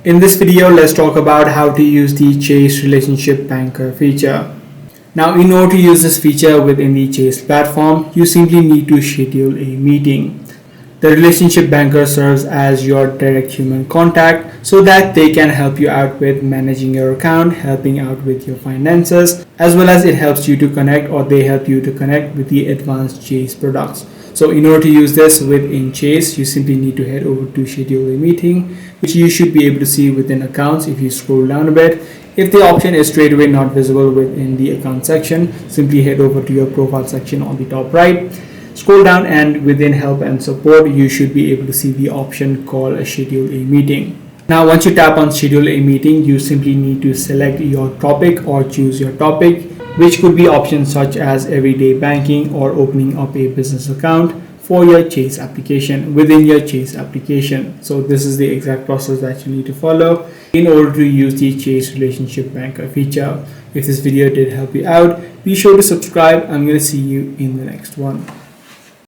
In this video, let's talk about how to use the Chase Relationship Banker feature. Now, in order to use this feature within the Chase platform, you simply need to schedule a meeting. The Relationship Banker serves as your direct human contact so that they can help you out with managing your account, helping out with your finances, as well as it helps you to connect, or they help you to connect with the advanced Chase products. So in order to use this within Chase, you simply need to head over to schedule a meeting, which you should be able to see within accounts if you scroll down a bit. If the option is straight away not visible within the account section, simply head over to your profile section on the top right. Scroll down and within help and support, you should be able to see the option called schedule a meeting. Now, once you tap on schedule a meeting, you simply need to select your topic or choose your topic, which could be options such as everyday banking or opening up a business account for your Chase application within your Chase application. So this is the exact process that you need to follow in order to use the Chase Relationship Banker feature. If this video did help you out, be sure to subscribe. I'm going to see you in the next one.